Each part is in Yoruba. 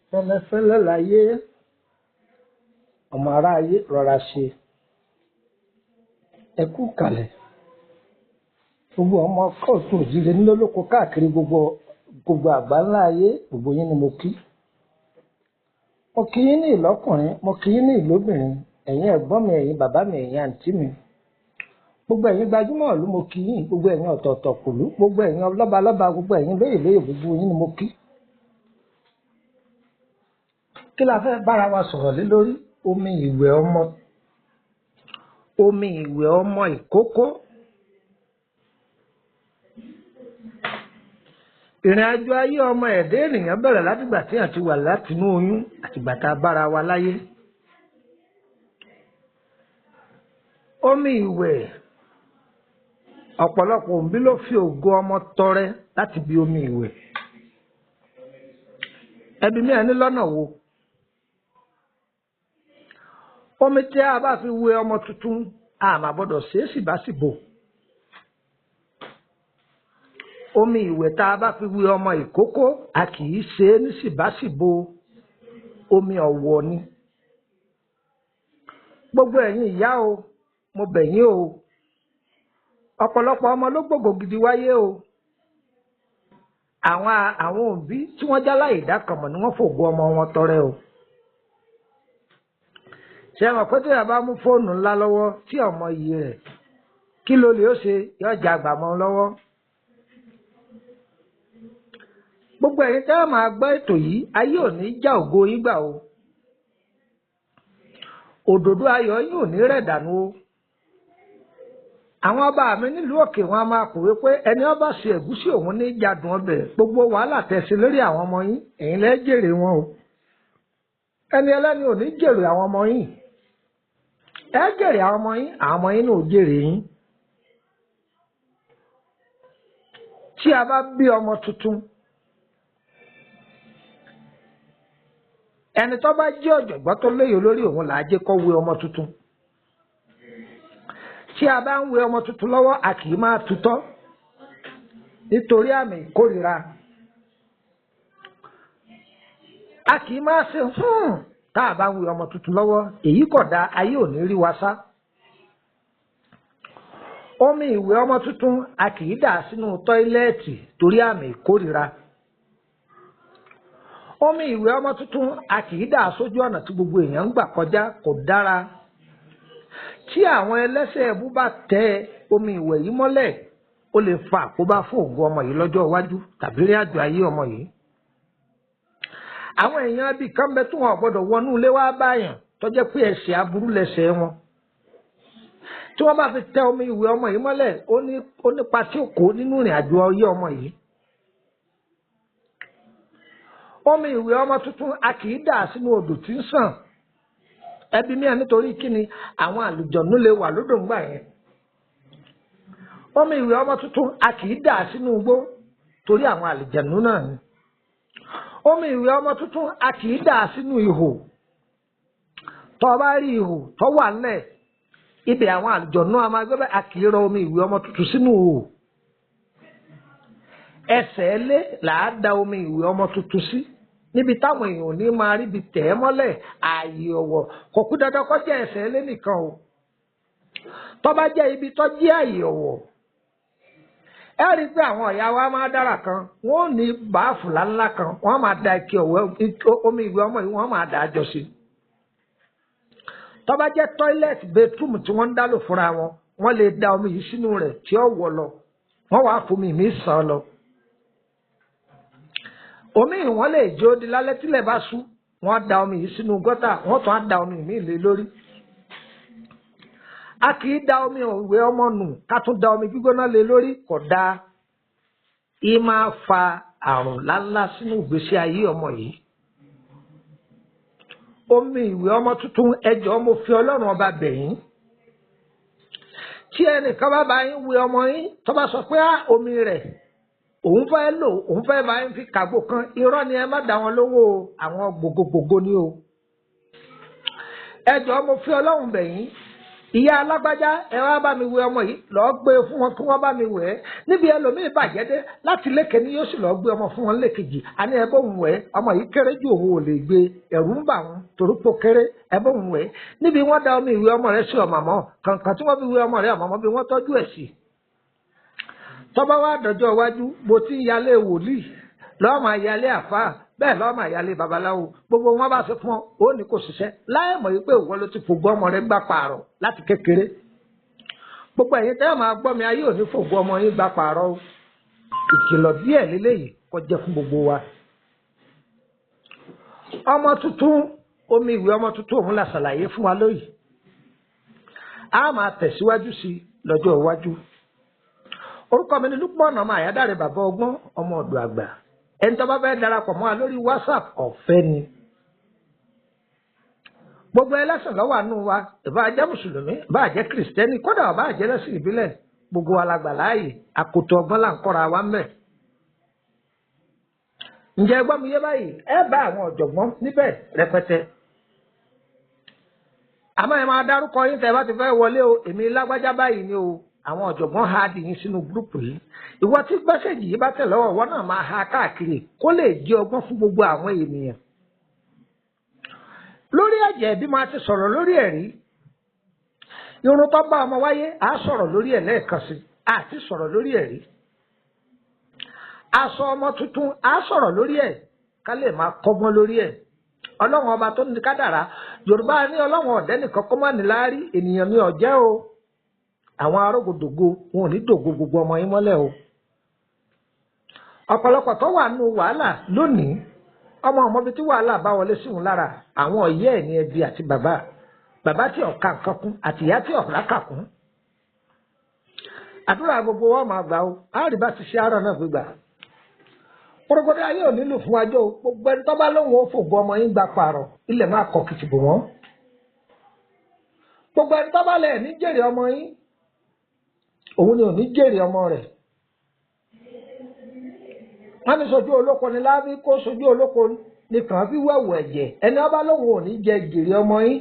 Fẹ́lẹ́fẹ́lẹ́ láyé ọmọ aráyé rọra ṣe ẹ kú kalẹ̀ gbogbo ọmọ kóòtù òjìlé nílòlóko káàkiri gbogbo àgbáńlá ayé gbogbo yín ni mo kí yín ní ìlọ́kùnrin mo kí yín ní ìlóbìnrin ẹ̀yin ẹ̀gbọ́n mi ẹ̀yin bàbá mi ẹ̀yin àǹtí mi gbogbo ẹ̀yin gbajúmọ̀ ìlú mo kí yín gbogbo ẹ̀yin ọ̀tọ̀ọ̀tọ̀ kùlú gbogbo ẹ̀yin lọ́balọ́ba gbogbo ẹ̀yin lóyè gbogbo yín ni mo kí. Kí la fẹ́ bára wa sọ̀rọ̀ lé lórí? Omi ìwẹ̀ ọmọ ìkókó. Ìrìn àjò ayé ọmọ ẹ̀dẹ́ ènìyàn bẹ̀rẹ̀ látìgbà tí a ti wà látinú oyún àtìgbà tá a bára wa láyé. Omi ìwẹ̀ ọ̀pọ̀lọpọ̀ òǹbí ló fi ògo ọmọ tọrẹ láti bí omi ìwẹ̀. Ẹbí mi ẹni lọ́nà wo? Omi tí a bá fi wẹ ọmọ tuntun a máa gbọ́dọ̀ ṣe é síbáṣìbò. Omi ìwẹ̀ tá a bá fi wẹ ọmọ ìkókó a kì í ṣe é ní síbáṣìbò. Omi ọ̀wọ̀ ni. Gbogbo ẹ̀yin ìyá o mo bẹ̀ yín o ọ̀pọ̀lọpọ̀ ọmọ ló gbògò gidi wáyé o. Àwọn òbí tí wọ́n já láì dákànmọ̀ ni wọ́n fògo ọmọ wọn tọrẹ o. Ṣé ẹ mọ̀ pé tí a bá mú fóònù ńlá lọ́wọ́ tí ọmọ iye rẹ̀ kí ló lè ó ṣe yóò já àgbà mọ́ lọ́wọ́. Gbogbo ẹ̀yin tẹ́ ẹ máa gbọ́ ètò yìí ayé ò ní já ògo yín gbà o. Òdòdó ayọ̀ yín ò ní rẹ̀ dànù o. Àwọn ọba mi nílùú òkè wọn a máa kọ̀wé pé ẹni ọba ṣe ẹ̀gúsí òun ní jádùn ọbẹ̀ gbogbo wàhálà tẹ̀sí lórí àwọn ọmọ yín ẹ̀yin lẹ́ jèrè wọn o. Ẹni ẹlẹ́ni ò ní jèrè àwọn ọmọ yín. Ẹ jèrè àwọn ọmọ yín náà ò jèrè yín. Tí a bá bí ọmọ tuntun ẹni tó bá jẹ́ ọ̀jọ̀gbọ́n tó lóye lórí òun là á jẹ́ kó wẹ ọmọ tuntun. Tí a bá ń wẹ ọmọ tuntun lọ́wọ́ a kì í máa tutọ́ nítorí àmì ìkórìíra. A kì í máa ṣe tá a bá ń wẹ ọmọ tuntun lọ́wọ́ èyí kò dáa ayé ò ní rí wa sá. Omi ìwẹ̀ ọmọ tuntun a kì í dà sínú tọ́ílẹ̀tì torí àmì ìkórìíra. Omi ìwẹ̀ ọmọ tuntun a kì í dà sójú ọ̀nà tí gbogbo èèyàn ń gbà kọjá kò dára. Tí àwọn ẹlẹ́ṣẹ̀ ẹbú bá tẹ omi ìwẹ̀ yìí mọ́lẹ̀ ó lè fa àkóbá fún ògo ọmọ yìí lọ́jọ́ iwájú tàbí rí àjò ayé ọmọ yìí. Àwọn èèyàn bíi kan bẹ tó wọn gbọ́dọ̀ wọnú ilé wá báyàn tó jẹ́ pé ẹ̀ṣẹ̀ aburú lẹ́ṣẹ̀ wọn. Tí wọ́n bá fi tẹ omi ìwẹ̀ ọmọ yìí mọ́lẹ̀ ó nípa tí ó kó nínú ìrìn àjò ayé ọmọ yìí. Omi ìwẹ̀ ọmọ tuntun a kì í dà sínú odò tí ń sàn. Ẹbí mi nítorí kíni àwọn àlùjọ̀nú lè wà lódò ńgbà yẹn. Omi ìwẹ̀ ọmọ tuntun a kì í dà sínú igbó torí àwọn àlìjẹ̀nú náà ni. Omi ìwẹ̀ ọmọ tuntun a kì í dà sínú ihò. Tó bá rí ihò tó wà nílẹ̀ ibẹ̀ àwọn àlìjẹ̀nú a máa gbé bẹ́ẹ̀, a kì í rọ omi ìwẹ̀ ọmọ tuntun sínú ihò. Ẹsẹ̀ lé làá da omi ìwẹ̀ ọmọ tuntun sí níbi táwọn èèyàn ò ní máa rí ibi tẹ̀ ẹ́ mọ́lẹ̀ ààyè ọ̀wọ̀. Kò kú dandan kó jẹ́ ẹsẹ̀ lé nìkan o. Tó bá jẹ́ ibi tó jẹ́ ààyè ọ̀wọ̀, ẹ rí i pé àwọn ìyá wa máa dára kan, wọ́n ò ní báàfù ńlá kan, wọ́n máa da ike ọ̀wọ́ omi ìwẹ̀ ọmọ yìí wọ́n máa dà á jọ sí. Tó bá jẹ́ tọ́ílẹ̀tì bẹ́túmù tí wọ́n ń dá lò fúnra wọn, wọ́n lè da omi yìí sínú rẹ̀ tí ó wọ̀ lọ, wọ́n wàá fomi mi sàn lọ. Omi yìí wọ́n lè jó di lálẹ́ tílẹ̀ bá ṣú, wọ́n da omi yìí sínú gọ́tà, wọ́n tún á da omi mi lé lórí. A kì í da omi ìwẹ̀ ọmọ nù ká tún da omi gbígbóná lé lórí, kò dáa. Í máa fa àrùn ńláńlá sínú ìgbésí ayé ọmọ yìí. Omi ìwẹ̀ ọmọ tuntun ẹ jọ̀ọ́ mo fi Ọlọ́run ọba bẹ̀ yín. Tí ẹnìkan bá bá yín wẹ̀ ọmọ yín tó bá sọ pé omi rẹ̀ òun fẹ́ lò, òun fẹ́ bá yín fi kàgbò kan, irọ́ ni ẹ má dá wọn lówó àwọn gbogbogbò ni o. Ẹ jọ̀ọ́ mo fi Ọlọ́run bẹ̀ yín. Ìyá alágbájá ẹ wá bá mi wẹ̀ ọmọ yìí, lọ́ọ́ gbé fún wọn kí wọ́n bá mi wẹ̀ ẹ́. Níbi ẹlòmíì bàjẹ́ dé láti lékè ni yóò sì lọ́ọ́ gbé ọmọ fún wọn lékejì. A ní ẹ bó ń wẹ̀ ọmọ yìí kéré jù òun ò lè gbé, ẹ̀rù ń bà wọn torí pé ó kéré, ẹ bó ń wẹ̀. Níbi wọ́n da omi ìwẹ̀ ọmọ rẹ̀ sí ọ̀màmọ́ kankan tí wọ́n fi wẹ̀ ọmọ rẹ̀ ọ̀màmọ́ bí wọ́n tọ́jú ẹ̀ sí. Tọ́ba wá dọjọ́ iwájú bó ti ń yálé wòlíì lọ́ọ́ máa yálé àfáà bẹ́ẹ̀ lọ́ọ́ máa yálé babaláwo, gbogbo wọn bá ṣe fún ọ ní kò ṣiṣẹ́ láì mọ̀ wípé ìwọ ló ti fògbó ọmọ rẹ gbà pààrọ̀ láti kékeré. Gbogbo ẹ̀yin tẹ́ máa gbọ́ mi ayé ò ní fògbó ọmọ yín gbà pààrọ̀ o. Ìkìlọ̀ díẹ̀ lélẹ́yìí kó jẹ́ fún gbogbo wa. Ọmọ tuntun, omi ìwẹ̀ ọmọ tuntun òun la ṣàlàyé fún wa lóyìí. A máa tẹ̀síwájú sí lọ́jọ́ iwájú. Orúkọ mi ni Lukman ọmọ Àyádáre bàbá ọgbọ́n ọmọ ọ̀dọ̀ àgbà. Ẹni tó bá fẹ́ darapọ̀ mọ́ wa lórí WhatsApp ọ̀fẹ́ ni. Gbogbo ẹlẹ́sìn ló wà nù wa, ìbá jẹ́ mùsùlùmí, ìbá jẹ́ kìrìsìtẹ́nì, kódà ìbá jẹ́ lẹ́sìn ìbílẹ̀, gbogbo wa la gbà láàyè, àkótó ọgbọ́n là ń kọ́ra wa mẹ́. Ǹjẹ́ ẹ gbọ́ mi yé báyìí? Ẹ bá àwọn ọ̀jọ̀gbọ́n níbẹ̀ rẹpẹtẹ. Àmọ́ ẹ máa dárúkọ yín tẹ́ bá ti fẹ́ wọlé o, èmi lágbájá báyìí ni o. Àwọn ọ̀jọ̀gbọ́n ha dì yín sínú gúrúùpù yìí. Ìwọ tí gbẹ́sẹ̀jì yìí bá tẹ̀ lọ́wọ́ wọn náà máa ha káàkiri kó lè jẹ́ ọgbọ́n fún gbogbo àwọn ènìyàn. Lórí ẹ̀jẹ̀ bí máa ti sọ̀rọ̀ lórí ẹ̀rí, irun tó bá ọmọ wáyé á sọ̀rọ̀ lórí ẹ̀ lẹ́ẹ̀kan sí, àti sọ̀rọ̀ lórí ẹ̀rí. Aṣọ ọmọ tuntun á sọ̀rọ̀ lórí ẹ̀ ká lè máa kọ́gbọ́n lórí ẹ̀. Ọlọ́run ọba tó ní kádàrá, Yorùbá ní Ọlọ́run ọ̀dẹ́ nìkan kọ́ máa níláárí, ènìyàn ní ọ̀jẹ́ o. Àwọn arógòdògo wọn ò ní dògo gbogbo ọmọ yín mọ́lẹ̀ o. Ọ̀pọ̀lọpọ̀ tó wà nù wàhálà lónìí, ọmọ bíi tí wàhálà bá wọlé sí òun lára, àwọn ìyá ẹ̀ ní ẹbí àti bàbá tí ọ̀ka nǹkan kún àti ìyá tí ọ̀rá kà kún. Àdúrà gbogbo wa máa gbà o, àárí bá ti ṣe àárọ̀ náà gbígbà. Porogodo ayé ò nílò fún ajó, gbogbo ẹni tó bá lóun ó fògbó ọmọ yín gbà pààrọ̀, ilẹ̀ máa kọ̀ kìtìbò wọ́n. Gbogbo ẹni tó bá lẹ̀ ní jèrè ọmọ yín, òun ni ò ní jèrè ọmọ rẹ̀. Wọ́n ní sojú olóko ni lábí kó sojú olóko nìkan fi wẹ̀wù ẹ̀jẹ̀. Ẹni ọba lóun ò ní jẹ jèrè ọmọ yín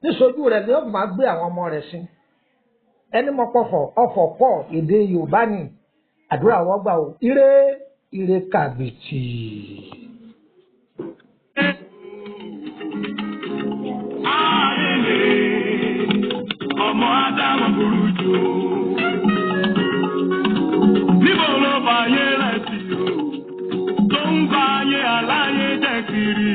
ní sojú rẹ̀ ni ó máa gbé àwọn ọmọ rẹ̀ sí. Ẹni mọ pọ̀fọ̀ ọ̀fọ̀ pọ̀ èdè Yorùbá ni àdúrà wọ́n gbà o. Ire kàbìtì. Ọmọ Ádámù burú jù. Níbo ló bá yé rẹ̀ sí o? Tó ń bá yé aláyé jẹ́ kiri.